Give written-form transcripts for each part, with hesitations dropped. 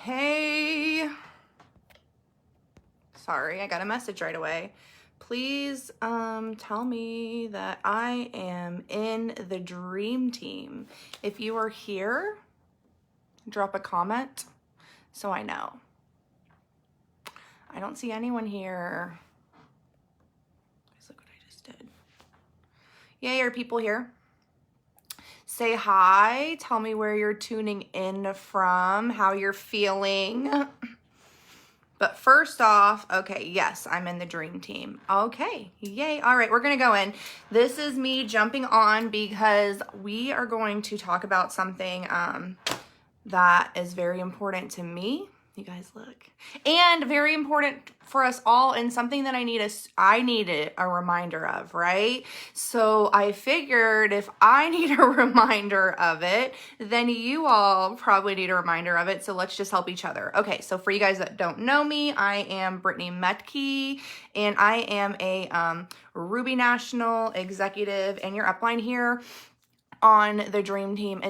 Hey, sorry, I got a message right away. Please tell me that I am in the dream team. If you are here, drop a comment so I know. I don't see anyone here. Guys, look what I just did. Yay, are people here? Say hi. Tell me where you're tuning in from, how you're feeling. But first off, okay, yes, I'm in the dream team. Okay, yay. All right, we're going to go in. This is me jumping on because we are going to talk about something that is very important to me. You guys look. And very important for us all, and something that I needed a reminder of, right? So I figured if I need a reminder of it, then you all probably need a reminder of it. So let's just help each other. Okay, so for you guys that don't know me, I am Brittany Metke, and I am a Ruby National executive, and your upline here on the dream team.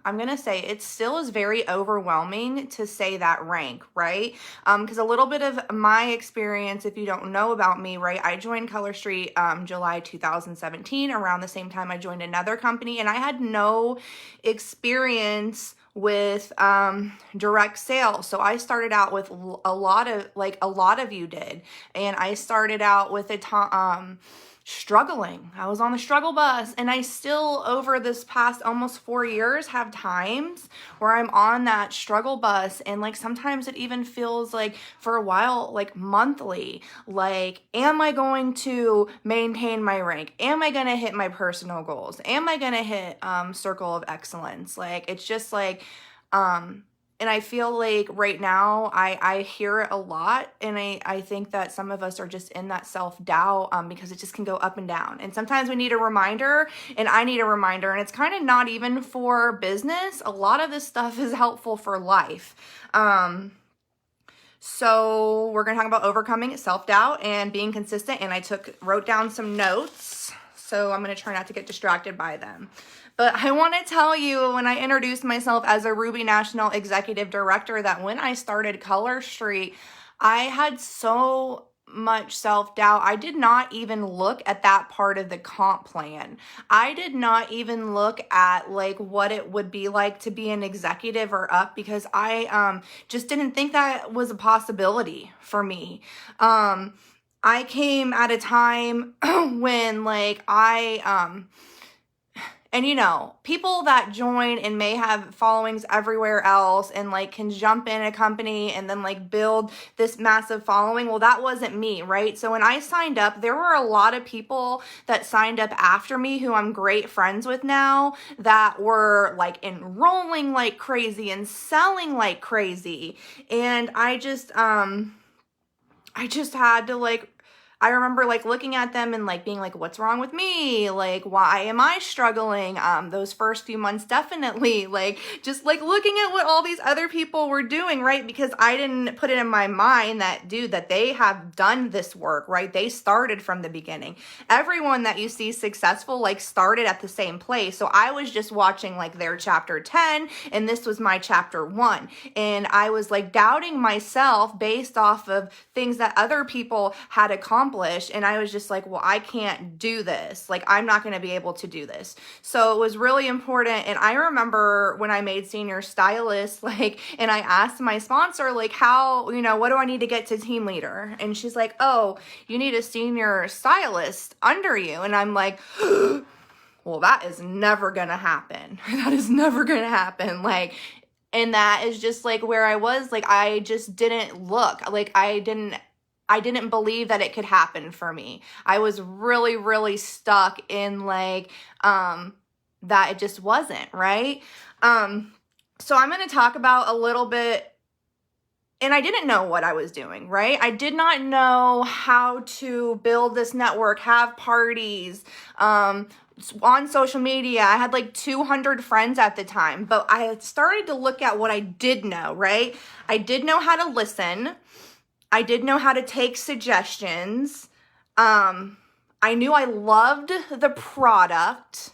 I'm going to say it still is very overwhelming to say that rank, right? Because a little bit of my experience, if you don't know about me, right, I joined Color Street July 2017, around the same time I joined another company, and I had no experience with direct sales. So I started out with a lot of you did, and I started out with struggling. I was on the struggle bus, and I still, over this past almost 4 years, have times where I'm on that struggle bus, and like sometimes it even feels like for a while like monthly, like, am I going to maintain my rank? Am I going to hit my personal goals? Am I going to hit circle of excellence? Like, it's just like and I feel like right now I hear it a lot, and I think that some of us are just in that self-doubt because it just can go up and down. And sometimes we need a reminder, and I need a reminder, and it's kind of not even for business. A lot of this stuff is helpful for life. So we're going to talk about overcoming self-doubt and being consistent, and I wrote down some notes, so I'm going to try not to get distracted by them. But I want to tell you, when I introduced myself as a Ruby National Executive Director, that when I started Color Street, I had so much self-doubt. I did not even look at that part of the comp plan. I did not even look at like what it would be like to be an executive or up, because I just didn't think that was a possibility for me. I came at a time when like and you know, people that join and may have followings everywhere else and like can jump in a company and then like build this massive following. Well, that wasn't me, right? So when I signed up, there were a lot of people that signed up after me who I'm great friends with now, that were like enrolling like crazy and selling like crazy. And I just had to like, I remember like looking at them and like being like, what's wrong with me? Like, why am I struggling? Those first few months, definitely, like, just like looking at what all these other people were doing, right? Because I didn't put it in my mind that, dude, that they have done this work, right? They started from the beginning. Everyone that you see successful, like, started at the same place. So I was just watching like their chapter 10, and this was my chapter 1. And I was like doubting myself based off of things that other people had accomplished. And I was just like, well, I can't do this. Like, I'm not going to be able to do this. So it was really important. And I remember when I made senior stylist, like, and I asked my sponsor, like, how, you know, what do I need to get to team leader? And she's like, oh, you need a senior stylist under you. And I'm like, well, that is never going to happen. That is never going to happen. Like, and that is just like where I was. Like, I just didn't look. Like, I didn't believe that it could happen for me. I was really, really stuck in like, that it just wasn't, right? So I'm going to talk about a little bit, and I didn't know what I was doing, right? I did not know how to build this network, have parties, on social media. I had like 200 friends at the time, but I had started to look at what I did know, right? I did know how to listen. I did know how to take suggestions. I knew I loved the product,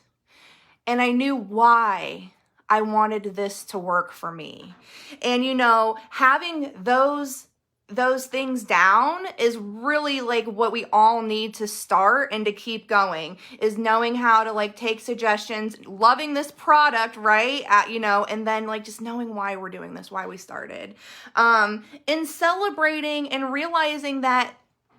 and I knew why I wanted this to work for me. And, you know, having those things down is really like what we all need to start and to keep going, is knowing how to like take suggestions, loving this product, right? You know, and then like just knowing why we're doing this, why we started, and celebrating and realizing that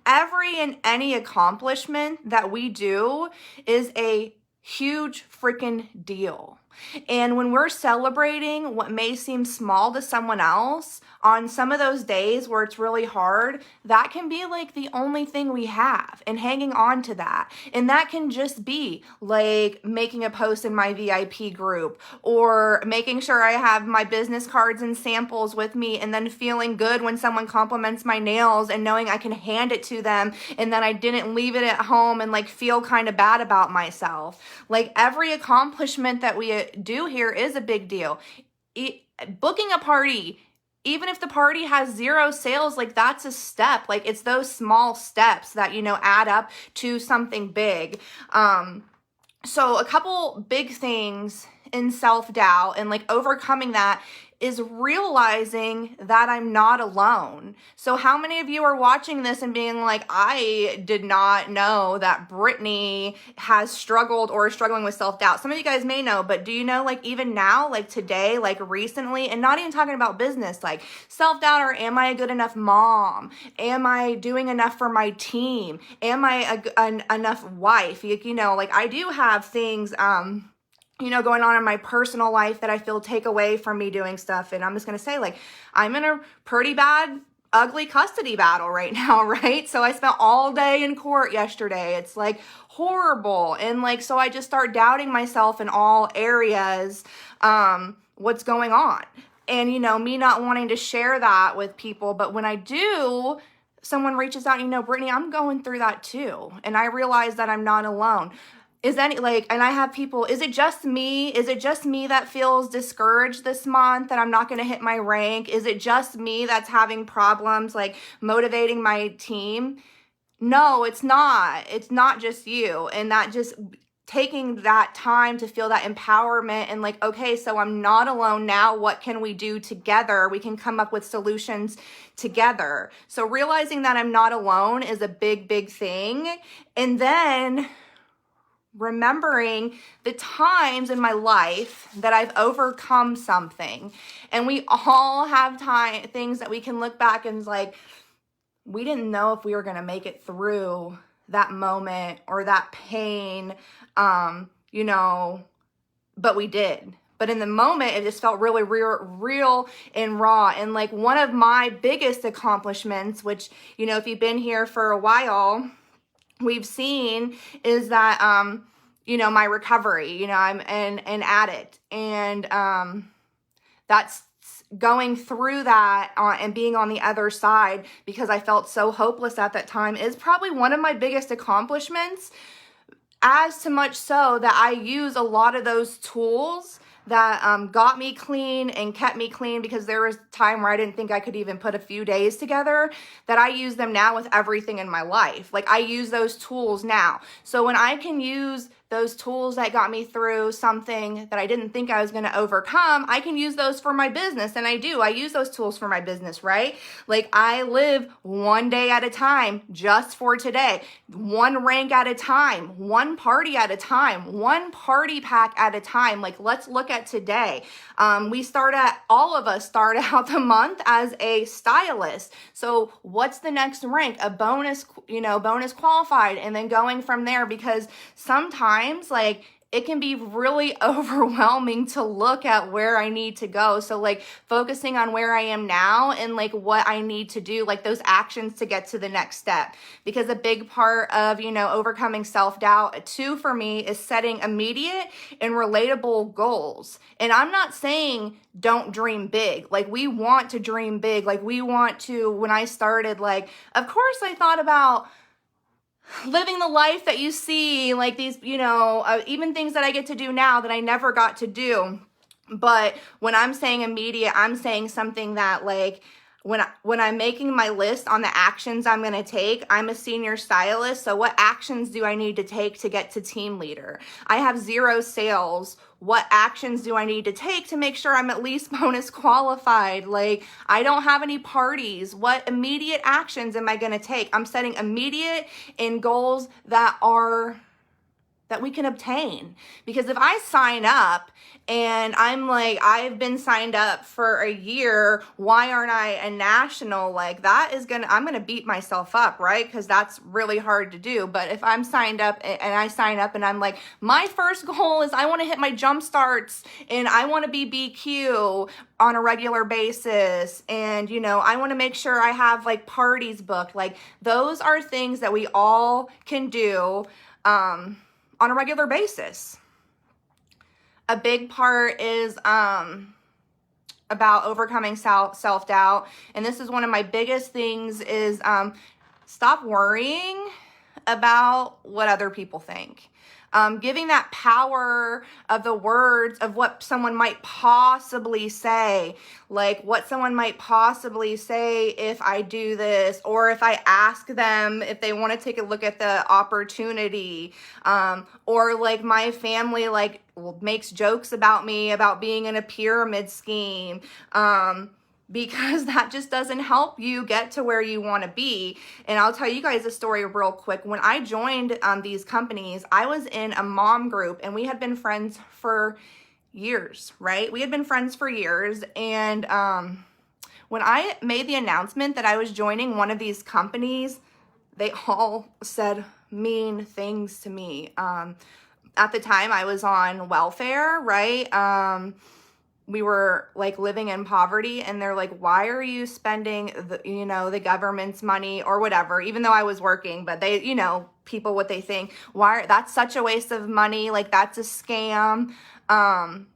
every and any accomplishment that we do is a huge freaking deal. And when we're celebrating what may seem small to someone else on some of those days where it's really hard, that can be like the only thing we have, and hanging on to that. And that can just be like making a post in my VIP group, or making sure I have my business cards and samples with me, and then feeling good when someone compliments my nails and knowing I can hand it to them, and then I didn't leave it at home and like feel kind of bad about myself. Like every accomplishment that we do here is a big deal. Booking a party, even if the party has 0 sales, like that's a step. Like it's those small steps that, you know, add up to something big. So a couple big things in self-doubt and like overcoming that is realizing that I'm not alone. So how many of you are watching this and being like, I did not know that Brittany has struggled or is struggling with self-doubt? Some of you guys may know, but do you know, like even now, like today, like recently, and not even talking about business, like self-doubt, or am I a good enough mom? Am I doing enough for my team? Am I enough wife? You know, like I do have things, you know, going on in my personal life that I feel take away from me doing stuff. And I'm just going to say, like, I'm in a pretty bad, ugly custody battle right now, right? So I spent all day in court yesterday. It's like horrible. And like, so I just start doubting myself in all areas, what's going on. And, you know, me not wanting to share that with people. But when I do, someone reaches out, you know, Brittany, I'm going through that too. And I realize that I'm not alone. And I have people, is it just me? Is it just me that feels discouraged this month that I'm not going to hit my rank? Is it just me that's having problems like motivating my team? No, it's not. It's not just you. And that just taking that time to feel that empowerment and like, okay, so I'm not alone now. What can we do together? We can come up with solutions together. So realizing that I'm not alone is a big, big thing. And then remembering the times in my life that I've overcome something. And we all have things that we can look back and like, we didn't know if we were going to make it through that moment or that pain, you know, but we did. But in the moment, it just felt really real and raw. And like one of my biggest accomplishments, which, you know, if you've been here for a while, we've seen, is that, you know, my recovery, you know, I'm an addict, and that's going through that and being on the other side, because I felt so hopeless at that time, is probably one of my biggest accomplishments, as to much so that I use a lot of those tools that got me clean and kept me clean, because there was a time where I didn't think I could even put a few days together, that I use them now with everything in my life. Like I use those tools now. So when I can use those tools that got me through something that I didn't think I was going to overcome, I can use those for my business. And I do. I use those tools for my business, right? Like I live one day at a time, just for today, one rank at a time, one party at a time, one party pack at a time. Like let's look at today. All of us start out the month as a stylist. So what's the next rank? A bonus, you know, bonus qualified, and then going from there, because sometimes like it can be really overwhelming to look at where I need to go. So like focusing on where I am now and like what I need to do, like those actions to get to the next step. Because a big part of, you know, overcoming self-doubt too for me is setting immediate and relatable goals. And I'm not saying don't dream big. Like we want to dream big. Like we want to, when I started, like, of course I thought about living the life that you see, like these, you know, even things that I get to do now that I never got to do. But when I'm saying immediate, I'm saying something that like, when I'm making my list on the actions I'm going to take, I'm a senior stylist. So what actions do I need to take to get to team leader? I have 0 sales what actions do I need to take to make sure I'm at least bonus qualified? Like, I don't have any parties. What immediate actions am I going to take? I'm setting immediate and goals that we can obtain. Because if I sign up and I'm like, I've been signed up for a year, why aren't I a national? Like, I'm gonna beat myself up, right? Because that's really hard to do. But if I'm signed up and I sign up and I'm like, my first goal is I want to hit my jump starts and I want to be BQ on a regular basis, and I want to make sure I have like parties booked. Like, those are things that we all can do on a regular basis. A big part is about overcoming self-doubt. And this is one of my biggest things is stop worrying about what other people think. Giving that power of the words of what someone might possibly say, like what someone might possibly say if I do this, or if I ask them if they want to take a look at the opportunity, or like my family makes jokes about me about being in a pyramid scheme, because that just doesn't help you get to where you want to be. And I'll tell you guys a story real quick. When I joined these companies, I was in a mom group and we had been friends for years, right? We had been friends for years. And when I made the announcement that I was joining one of these companies, they all said mean things to me. At the time I was on welfare, right? We were like living in poverty, and they're like, why are you spending the government's money or whatever, even though I was working, but they, people, what they think, that's such a waste of money. Like, that's a scam. And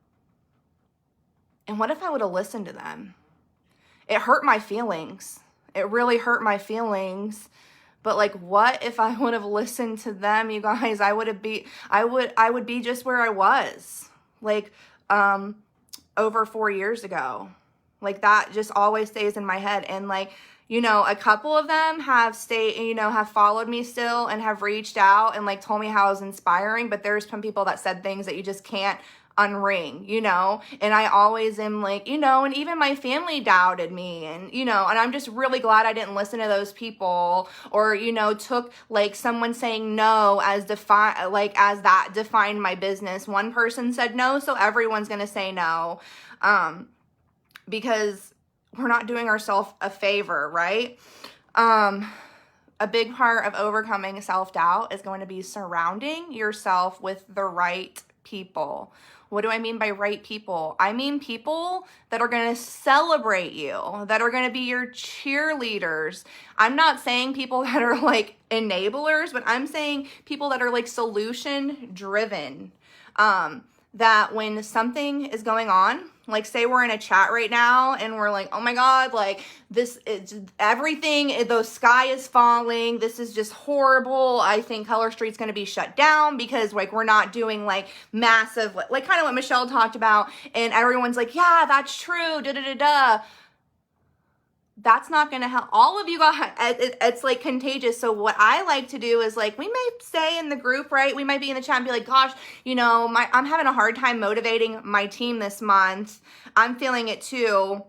what if I would have listened to them? It hurt my feelings. It really hurt my feelings. But like, what if I would have listened to them, you guys? I would be just where I was. Like, over 4 years ago. Like, that just always stays in my head. And like, a couple of them have have followed me still and have reached out and like told me how it was inspiring. But there's some people that said things that you just can't unring, and I always am like, and even my family doubted me, and and I'm just really glad I didn't listen to those people, or took like someone saying no as that defined my business. One person said no, so everyone's gonna say no, because we're not doing ourselves a favor, right? A big part of overcoming self-doubt is going to be surrounding yourself with the right people. What do I mean by right people? I mean people that are going to celebrate you, that are going to be your cheerleaders. I'm not saying people that are like enablers, but I'm saying people that are like solution driven. That when something is going on, like say we're in a chat right now and we're like, oh my God, like this is everything, the sky is falling. This is just horrible. I think Color Street's going to be shut down because like we're not doing like massive, like kind of what Michelle talked about. And everyone's like, yeah, that's true. Da da da da. That's not going to help all of you guys. It's like contagious. So what I like to do is like, we may say in the group, right? We might be in the chat and be like, gosh, I'm having a hard time motivating my team this month. I'm feeling it too.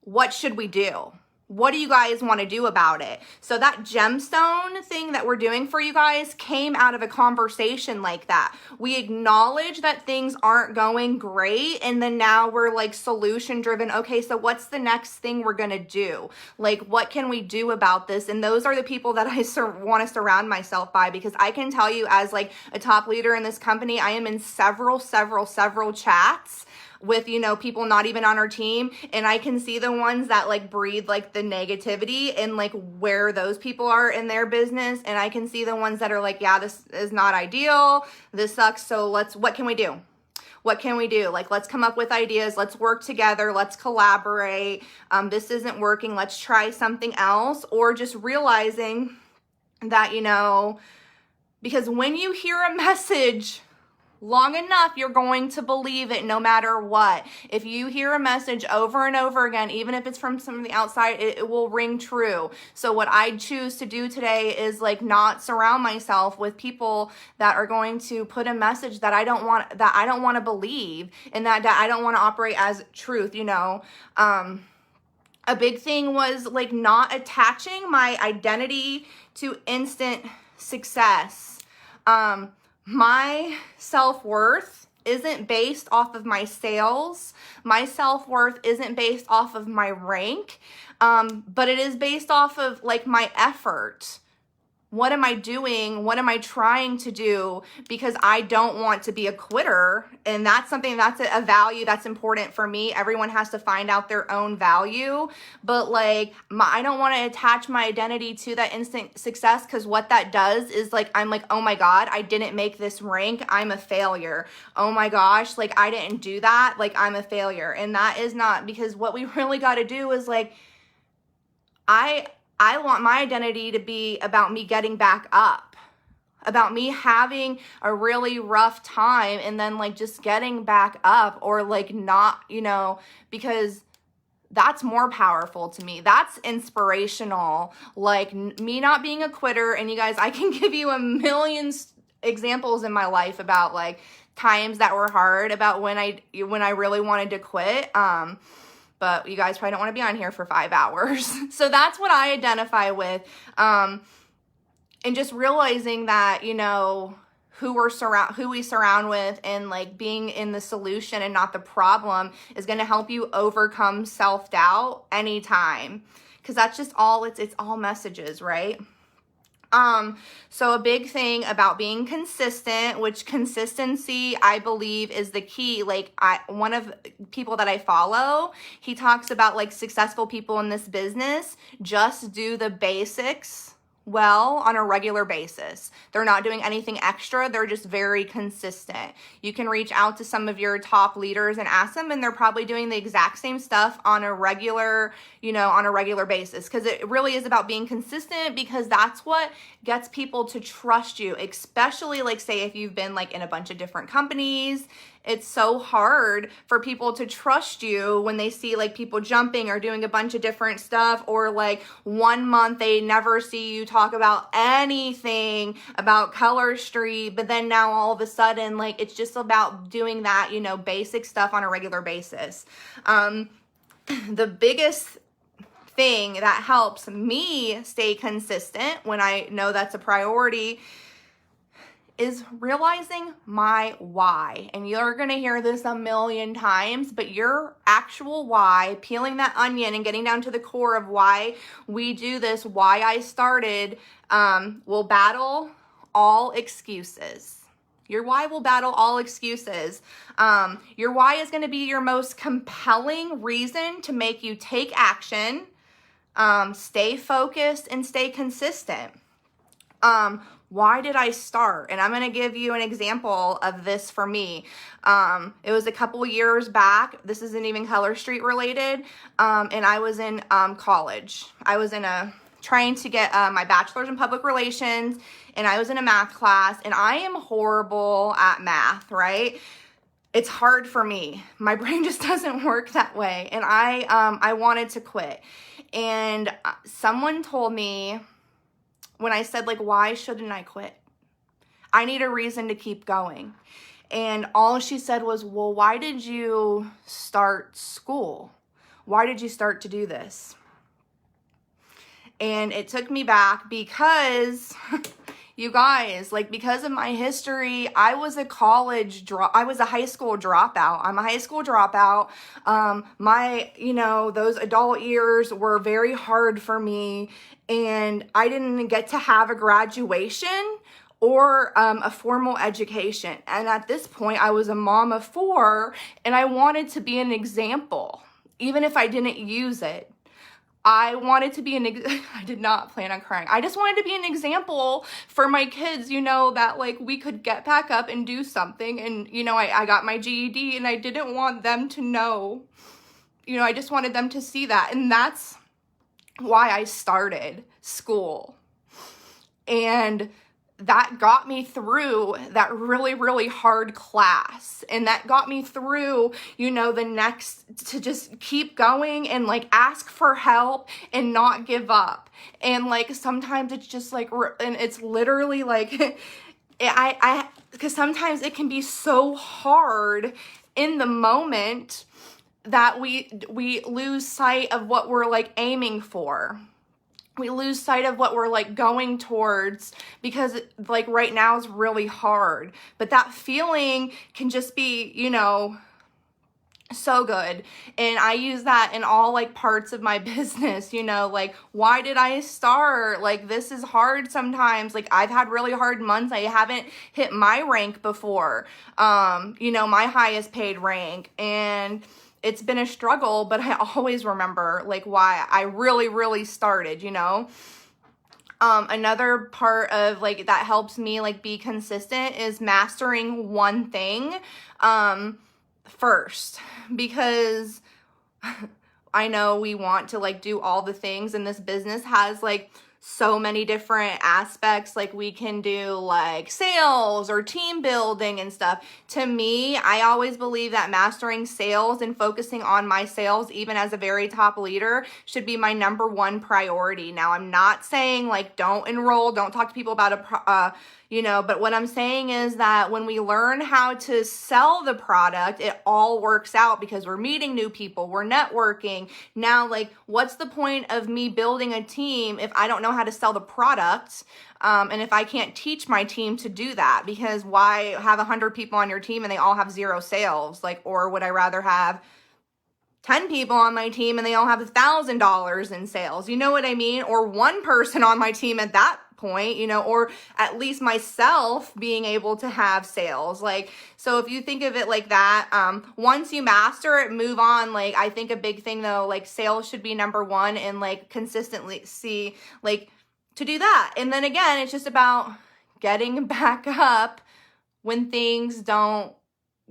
What should we do? What do you guys want to do about it? So that gemstone thing that we're doing for you guys came out of a conversation like that. We acknowledge that things aren't going great, and then now we're like solution driven. Okay, so what's the next thing we're going to do? Like, what can we do about this? And those are the people that I want to surround myself by, because I can tell you as like a top leader in this company, I am in several chats with, people not even on our team. And I can see the ones that like breathe like the negativity and like where those people are in their business. And I can see the ones that are like, yeah, this is not ideal. This sucks. So what can we do? What can we do? Like, let's come up with ideas. Let's work together. Let's collaborate. This isn't working. Let's try something else. Or just realizing that, because when you hear a message long enough, you're going to believe it no matter what. If you hear a message over and over again, even if it's from somebody outside, it will ring true. So what I choose to do today is like not surround myself with people that are going to put a message that I don't want to believe, and that I don't want to operate as truth, you know. A big thing was like not attaching my identity to instant success. My self-worth isn't based off of my sales. My self-worth isn't based off of my rank, but it is based off of like my effort. What am I doing? What am I trying to do? Because I don't want to be a quitter. And that's something that's a value that's important for me. Everyone has to find out their own value. But like, I don't want to attach my identity to that instant success, because what that does is like, I'm like, oh my God, I didn't make this rank. I'm a failure. Oh my gosh, like I didn't do that. Like I'm a failure. And that is not, because what we really got to do is like, I want my identity to be about me getting back up, about me having a really rough time and then like just getting back up, or like not, you know, because that's more powerful to me. That's inspirational. Like me not being a quitter. And you guys, I can give you a million examples in my life about like times that were hard, about when I really wanted to quit. But you guys probably don't want to be on here for 5 hours. So that's what I identify with. And just realizing that, you know, who we surround with, and like being in the solution and not the problem is going to help you overcome self-doubt anytime. Because that's just all, it's all messages, right? So a big thing about being consistent, which consistency, I believe, is the key. Like one of people that I follow, he talks about like successful people in this business just do the basics well on a regular basis. They're not doing anything extra. They're just very consistent. You can reach out to some of your top leaders and ask them, and they're probably doing the exact same stuff on a regular, you know, on a regular basis. Because it really is about being consistent, because that's what gets people to trust you, especially like say if you've been like in a bunch of different companies. It's so hard for people to trust you when they see like people jumping or doing a bunch of different stuff, or like 1 month they never see you talk about anything about Color Street, but then now all of a sudden like it's just about doing that, you know, basic stuff on a regular basis. The biggest thing that helps me stay consistent when I know that's a priority is realizing my why. And you're going to hear this a million times, but your actual why, peeling that onion and getting down to the core of why we do this, why I started, will battle all excuses. Your why will battle all excuses. Your why is going to be your most compelling reason to make you take action, stay focused, and stay consistent. Why did I start? And I'm going to give you an example of this for me. It was a couple years back. This isn't even Color Street related. And I was in college. I was trying to get my bachelor's in public relations, and I was in a math class, and I am horrible at math, right? It's hard for me. My brain just doesn't work that way. And I wanted to quit. And someone told me, when I said, like, why shouldn't I quit? I need a reason to keep going. And all she said was, well, why did you start school? Why did you start to do this? And it took me back, because you guys, like, because of my history, I was a high school dropout. I'm a high school dropout. Those adult years were very hard for me, and I didn't get to have a graduation or a formal education. And at this point, I was a mom of 4, and I wanted to be an example, even if I didn't use it. I wanted to be I did not plan on crying. I just wanted to be an example for my kids, you know, that like we could get back up and do something. And, you know, I got my GED, and I didn't want them to know, you know, I just wanted them to see that. And that's why I started school. And that got me through that really, really hard class. And that got me through, you know, the next, to just keep going and like ask for help and not give up. And like sometimes it's just like, and it's literally like, because sometimes it can be so hard in the moment that we lose sight of what we're like aiming for. We lose sight of what we're like going towards because like right now is really hard. But that feeling can just be, you know, so good. And I use that in all like parts of my business, you know, like why did I start? Like this is hard sometimes. Like I've had really hard months. I haven't hit my rank before. You know, my highest paid rank, and it's been a struggle, but I always remember like why I really, really started, you know. Another part of like that helps me like be consistent is mastering one thing first, because I know we want to like do all the things, and this business has like so many different aspects. Like we can do like sales or team building and stuff. To me, I always believe that mastering sales and focusing on my sales, even as a very top leader, should be my number one priority. Now, I'm not saying like don't enroll, don't talk to people about you know, but what I'm saying is that when we learn how to sell the product, it all works out because we're meeting new people, we're networking. Now, like, what's the point of me building a team if I don't know how to sell the product? And if I can't teach my team to do that? Because why have 100 people on your team and they all have zero sales? Like, or would I rather have 10 people on my team and they all have $1,000 in sales? You know what I mean? Or one person on my team at that point, you know, or at least myself being able to have sales. Like, so if you think of it like that, once you master it, move on. Like, I think a big thing though, like sales should be number one, and like consistently see like to do that. And then again, it's just about getting back up when things don't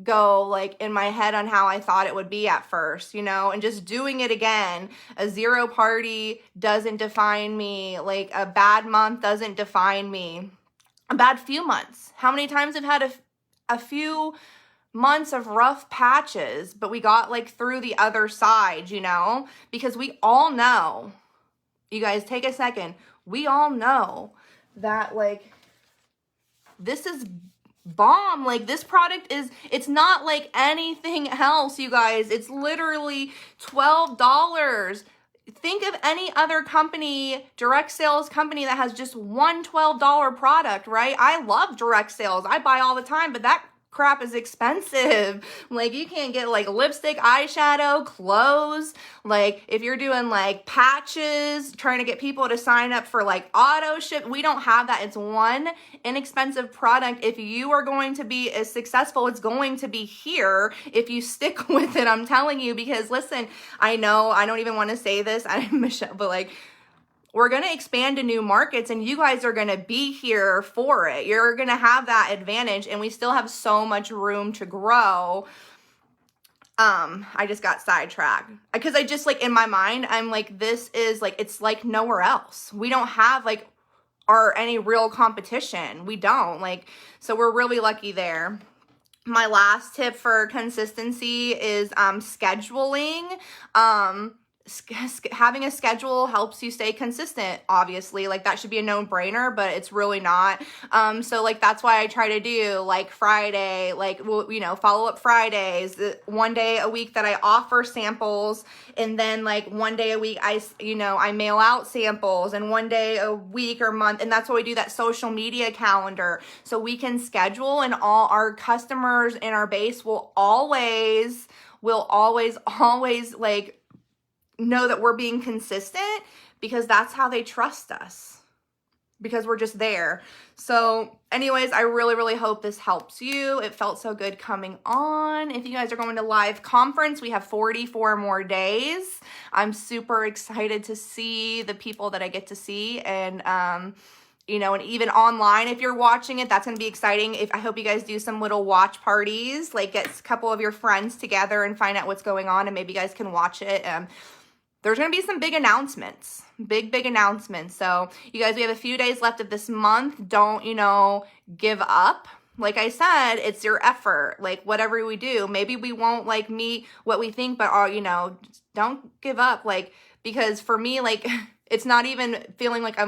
go like in my head on how I thought it would be at first, you know, and just doing it again. A zero party doesn't define me. Like a bad month doesn't define me. A bad few months. How many times I've had a few months of rough patches, but we got like through the other side, you know, because we all know, you guys take a second. We all know that like this is bomb. Like this product is, it's not like anything else, you guys. It's literally $12. Think of any other company, direct sales company, that has just one $12 product, right? I love direct sales. I buy all the time, but that crap is expensive. Like you can't get like lipstick, eyeshadow, clothes. Like if you're doing like patches, trying to get people to sign up for like auto ship, we don't have that. It's one inexpensive product. If you are going to be as successful, it's going to be here if you stick with it. I'm telling you, because listen, I know I don't even want to say this, I'm Michelle, but like, we're going to expand to new markets, and you guys are going to be here for it. You're going to have that advantage, and we still have so much room to grow. I just got sidetracked because I just like in my mind, I'm like, this is like, it's like nowhere else. We don't have like any real competition. We don't like, so we're really lucky there. My last tip for consistency is scheduling. Having a schedule helps you stay consistent, obviously. Like that should be a no-brainer, but it's really not. So like that's why I try to do like Friday, like, well, you know, follow-up Fridays, one day a week that I offer samples, and then like one day a week I mail out samples, and one day a week or month, and that's why we do that social media calendar, so we can schedule, and all our customers in our base will always like know that we're being consistent, because that's how they trust us, because we're just there. So anyways, I really, really hope this helps you. It felt so good coming on. If you guys are going to live conference, we have 44 more days. I'm super excited to see the people that I get to see, and you know, and even online, if you're watching it, that's going to be exciting. I hope you guys do some little watch parties, like get a couple of your friends together and find out what's going on, and maybe you guys can watch it. there's going to be some big announcements, big announcements. So you guys, we have a few days left of this month. Don't, give up. Like I said, it's your effort. Like whatever we do, maybe we won't like meet what we think, but don't give up. Like, because for me, like, it's not even feeling like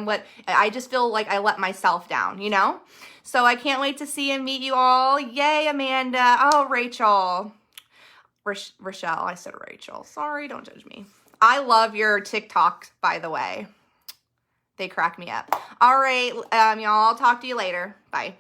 I just feel like I let myself down, So I can't wait to see and meet you all. Yay, Amanda. Oh, Rachel. Rochelle, I said Rachel. Sorry, don't judge me. I love your TikToks, by the way. They crack me up. All right, y'all, I'll talk to you later. Bye.